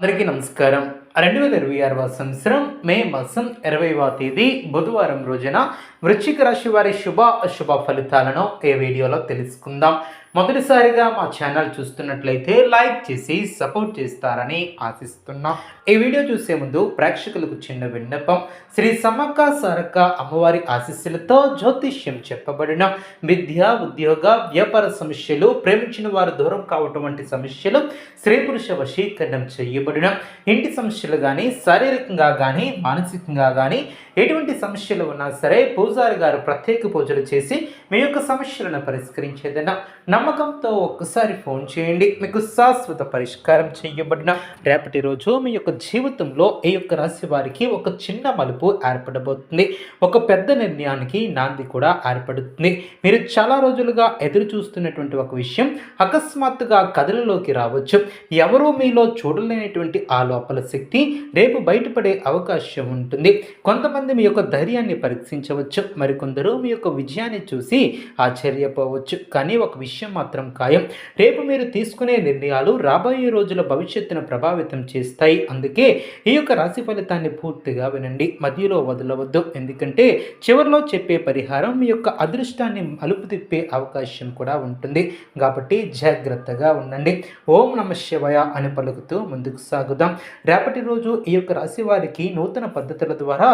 అందరికీ నమస్కారం. 2026వ సంవత్సరం మే మాసం 20వ తేదీ బుధవారం రోజున వృశ్చిక రాశి వారి శుభ అశుభ ఫలితాలను ఈ వీడియోలో తెలుసుకుందాం. మొదటిసారిగా మా ఛానల్ చూస్తున్నట్లయితే లైక్ చేసి సపోర్ట్ చేస్తారని ఆశిస్తున్నాం. ఈ వీడియో చూసే ముందు ప్రేక్షకులకు చిన్న విన్నపం. శ్రీ సమ్మక్క సారక్క అమ్మవారి ఆశీస్సులతో జ్యోతిష్యం చెప్పబడిన విద్య, ఉద్యోగ, వ్యాపార సమస్యలు, ప్రేమించిన వారు దూరం కావటం వంటి సమస్యలు, స్త్రీ పురుష వశీకరణం చేయబడిన ఇంటి సమస్యలు కానీ, శారీరకంగా కానీ, మానసికంగా కానీ ఎటువంటి సమస్యలు ఉన్నా సరే పూజారి గారు ప్రత్యేక పూజలు చేసి మీ యొక్క సమస్యలను పరిష్కరించేదన్న నమ్మకంతో ఒక్కసారి ఫోన్ చేయండి. మీకు శాశ్వత పరిష్కారం చేయబడిన రేపటి రోజు మీ యొక్క జీవితంలో ఈ యొక్క రాశి వారికి ఒక చిన్న మలుపు ఏర్పడబోతుంది. ఒక పెద్ద నిర్ణయానికి నాంది కూడా ఏర్పడుతుంది. మీరు చాలా రోజులుగా ఎదురు చూస్తున్నటువంటి ఒక విషయం అకస్మాత్తుగా కథలలోకి రావచ్చు. ఎవరూ మీలో చూడలేనటువంటి ఆ లోపల శక్తి రేపు బయటపడే అవకాశం ఉంటుంది. కొంతమంది మీ యొక్క ధైర్యాన్ని పరీక్షించవచ్చు, మరికొందరు మీ యొక్క విజయాన్ని చూసి ఆశ్చర్యపోవచ్చు. కానీ ఒక విషయం మాత్రం ఖాయం, రేపు మీరు తీసుకునే నిర్ణయాలు రాబోయే రోజుల భవిష్యత్తును ప్రభావితం చేస్తాయి. అందుకే ఈ యొక్క రాశి ఫలితాన్ని పూర్తిగా వినండి, మధ్యలో వదలవద్దు. ఎందుకంటే చివరిలో చెప్పే పరిహారం మీ యొక్క అదృష్టాన్ని మలుపు తిప్పే అవకాశం కూడా ఉంటుంది. కాబట్టి జాగ్రత్తగా ఉండండి. ఓం నమః శివాయ అని పలుకుతూ ముందుకు సాగుదాం. రేపటి రోజు ఈ యొక్క రాశి వారికి నూతన పద్ధతుల ద్వారా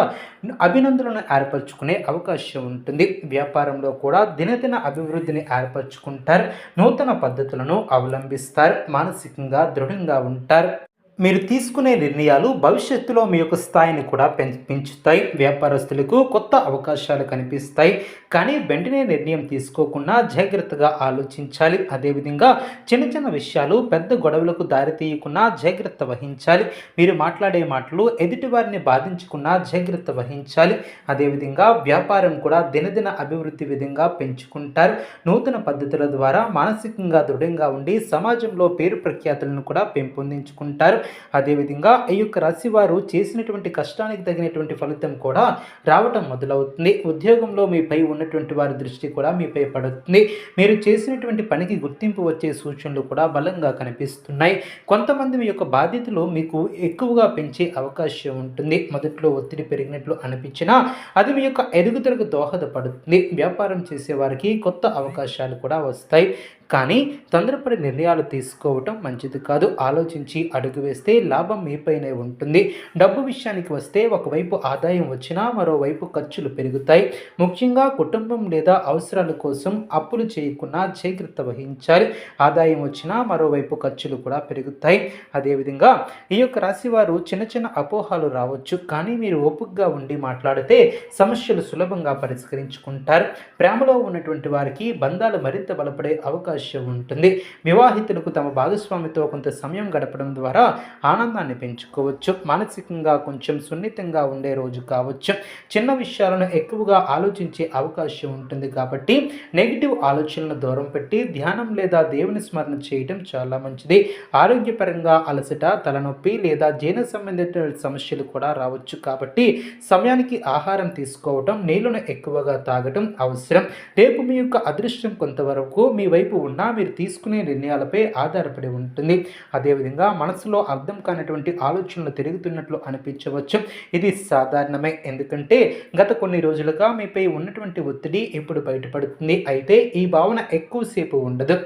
అభినందనలను ఏర్పరచుకునే అవకాశం ఉంటుంది. వ్యాపారంలో కూడా దినదిన అభివృద్ధిని ఏర్పరచుకుంటారు. నూతన పద్ధతులను అవలంబిస్తారు. మానసికంగా దృఢంగా ఉంటారు. మీరు తీసుకునే నిర్ణయాలు భవిష్యత్తులో మీ యొక్క స్థాయిని కూడా పెంచుతాయి. వ్యాపారస్తులకు కొత్త అవకాశాలు కనిపిస్తాయి. కానీ వెంటనే నిర్ణయం తీసుకోకుండా జాగ్రత్తగా ఆలోచించాలి. అదేవిధంగా చిన్న చిన్న విషయాలు పెద్ద గొడవలకు దారితీయకుండా జాగ్రత్త వహించాలి. మీరు మాట్లాడే మాటలు ఎదుటి వారిని బాధించకుండా జాగ్రత్త వహించాలి. అదేవిధంగా వ్యాపారం కూడా దినదిన అభివృద్ధి విధంగా పెంచుకుంటారు. నూతన పద్ధతుల ద్వారా మానసికంగా దృఢంగా ఉండి సమాజంలో పేరు ప్రఖ్యాతులను కూడా పెంపొందించుకుంటారు. అదేవిధంగా ఈ యొక్క రాశి వారు చేసినటువంటి కష్టానికి తగినటువంటి ఫలితం కూడా రావటం మొదలవుతుంది. ఉద్యోగంలో మీపై ఉన్నటువంటి వారి దృష్టి కూడా మీపై పడుతుంది. మీరు చేసినటువంటి పనికి గుర్తింపు వచ్చే సూచనలు కూడా బలంగా కనిపిస్తున్నాయి. కొంతమంది మీ యొక్క బాధ్యతలు మీకు ఎక్కువగా పెంచే అవకాశం ఉంటుంది. మొదట్లో ఒత్తిడి పెరిగినట్లు అనిపించినా అది మీ యొక్క ఎదుగుదలకు దోహదపడుతుంది. వ్యాపారం చేసే వారికి కొత్త అవకాశాలు కూడా వస్తాయి. కానీ తొందరపడి నిర్ణయాలు తీసుకోవటం మంచిది కాదు. ఆలోచించి అడుగు వేస్తే లాభం మీపైనే ఉంటుంది. డబ్బు విషయానికి వస్తే ఒకవైపు ఆదాయం వచ్చినా మరోవైపు ఖర్చులు పెరుగుతాయి. ముఖ్యంగా కుటుంబం లేదా అవసరాల కోసం అప్పులు చేయకుండా జాగ్రత్త వహించాలి. ఆదాయం వచ్చినా మరోవైపు ఖర్చులు కూడా పెరుగుతాయి. అదేవిధంగా ఈ యొక్క రాశి వారు చిన్న చిన్న అపోహాలు రావచ్చు. కానీ మీరు ఓపికగా ఉండి మాట్లాడితే సమస్యలు సులభంగా పరిష్కరించుకుంటారు. ప్రేమలో ఉన్నటువంటి వారికి బంధాలు మరింత బలపడే అవకాశం ఉంటుంది. వివాహితులకు తమ భాగస్వామితో కొంత సమయం గడపడం ద్వారా ఆనందాన్ని పెంచుకోవచ్చు. మానసికంగా కొంచెం సున్నితంగా ఉండే రోజు కావచ్చు. చిన్న విషయాలను ఎక్కువగా ఆలోచించే అవకాశం ఉంటుంది. కాబట్టి నెగిటివ్ ఆలోచనలను దూరం పెట్టి ధ్యానం లేదా దేవుని స్మరణ చేయడం చాలా మంచిది. ఆరోగ్యపరంగా అలసట, తలనొప్పి లేదా జీర్ణ సంబంధిత సమస్యలు కూడా రావచ్చు. కాబట్టి సమయానికి ఆహారం తీసుకోవటం, నీళ్లను ఎక్కువగా తాగటం అవసరం. రేపు మీ యొక్క అదృష్టం కొంతవరకు మీ వైపు ఉన్నా మీరు తీసుకునే నిర్ణయాలపై ఆధారపడి ఉంటుంది. అదేవిధంగా మనసులో అర్థం కానటువంటి ఆలోచనలు తిరుగుతున్నట్లు అనిపించవచ్చు. ఇది సాధారణమే. ఎందుకంటే గత కొన్ని రోజులుగా మీపై ఉన్నటువంటి ఒత్తిడి ఇప్పుడు బయటపడుతుంది. అయితే ఈ భావన ఎక్కువసేపు ఉండదు.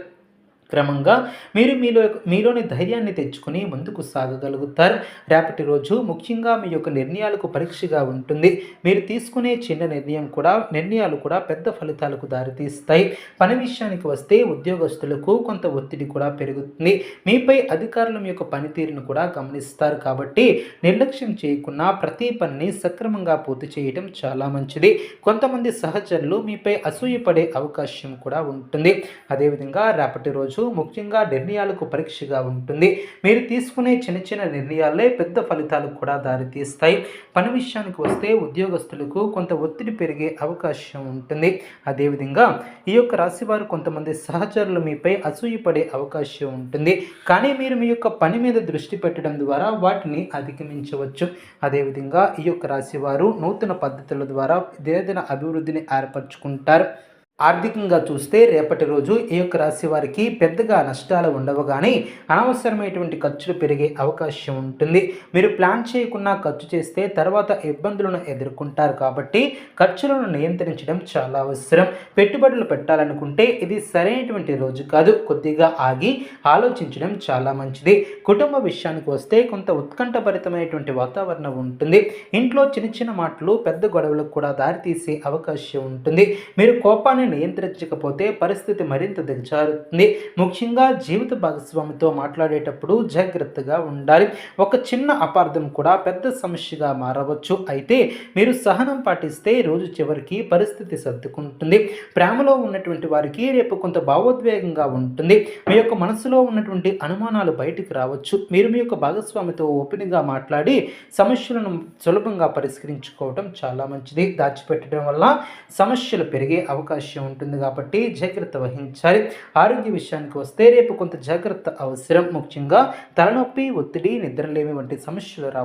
క్రమంగా మీరు మీలోని ధైర్యాన్ని తెచ్చుకొని ముందుకు సాగగలుగుతారు. రేపటి రోజు ముఖ్యంగా మీ యొక్క నిర్ణయాలకు పరీక్షగా ఉంటుంది. మీరు తీసుకునే చిన్న నిర్ణయాలు కూడా పెద్ద ఫలితాలకు దారితీస్తాయి. పని విషయానికి వస్తే ఉద్యోగస్తులకు కొంత ఒత్తిడి కూడా పెరుగుతుంది. మీపై అధికారుల యొక్క పనితీరును కూడా గమనిస్తారు. కాబట్టి నిర్లక్ష్యం చేయకుండా ప్రతి పనిని సక్రమంగా పూర్తి చేయడం చాలా మంచిది. కొంతమంది సహచరులు మీపై అసూయపడే అవకాశం కూడా ఉంటుంది. అదేవిధంగా రేపటి రోజు ముఖ్యంగా నిర్ణయాలకు పరీక్షగా ఉంటుంది. మీరు తీసుకునే చిన్న చిన్న నిర్ణయాలే పెద్ద ఫలితాలకు కూడా దారితీస్తాయి. పని విషయానికి వస్తే ఉద్యోగస్తులకు కొంత ఒత్తిడి పెరిగే అవకాశం ఉంటుంది. అదేవిధంగా ఈ యొక్క రాశి వారు కొంతమంది సహచరులు మీపై అసూయపడే అవకాశం ఉంటుంది. కానీ మీరు మీ యొక్క పని మీద దృష్టి పెట్టడం ద్వారా వాటిని అధిగమించవచ్చు. అదేవిధంగా ఈ యొక్క రాశి వారు నూతన పద్ధతుల ద్వారా దినదిన అభివృద్ధిని ఏర్పరచుకుంటారు. ఆర్థికంగా చూస్తే రేపటి రోజు ఈ యొక్క రాశి వారికి పెద్దగా నష్టాలు ఉండవు, కానీ అనవసరమైనటువంటి ఖర్చులు పెరిగే అవకాశం ఉంటుంది. మీరు ప్లాన్ చేయకుండా ఖర్చు చేస్తే తర్వాత ఇబ్బందులను ఎదుర్కొంటారు, కాబట్టి ఖర్చులను నియంత్రించడం చాలా అవసరం. పెట్టుబడులు పెట్టాలనుకుంటే ఇది సరైనటువంటి రోజు కాదు, కొద్దిగా ఆగి ఆలోచించడం చాలా మంచిది. కుటుంబ విషయానికి వస్తే కొంత ఉత్కంఠభరితమైనటువంటి వాతావరణం ఉంటుంది. ఇంట్లో చిన్న చిన్న మాటలు పెద్ద గొడవలకు కూడా దారితీసే అవకాశం ఉంటుంది. మీరు కోపాన్ని నియంత్రించకపోతే పరిస్థితి మరింత దిగజారుతుంది. ముఖ్యంగా జీవిత భాగస్వామితో మాట్లాడేటప్పుడు జాగ్రత్తగా ఉండాలి. ఒక చిన్న అపార్థం కూడా పెద్ద సమస్యగా మారవచ్చు, అయితే మీరు సహనం పాటిస్తే రోజు చివరికి పరిస్థితి సర్దుకుంటుంది. ప్రేమలో ఉన్నటువంటి వారికి రేపు కొంత భావోద్వేగంగా ఉంటుంది. మీ యొక్క మనసులో ఉన్నటువంటి అనుమానాలు బయటికి రావచ్చు. మీరు మీ యొక్క భాగస్వామితో ఓపెన్గా మాట్లాడి సమస్యలను సులభంగా పరిష్కరించుకోవడం చాలా మంచిది. దాచిపెట్టడం వల్ల సమస్యలు పెరిగే అవకాశం ఉంటుంది, కాబట్టి జాగ్రత్త వహించాలి. ఆరోగ్య విషయానికి వస్తే రేపు కొంత జాగ్రత్త అవసరం. ముఖ్యంగా తలనొప్పి, ఒత్తిడి, నిద్రలేమి వంటి సమస్యలు రావు.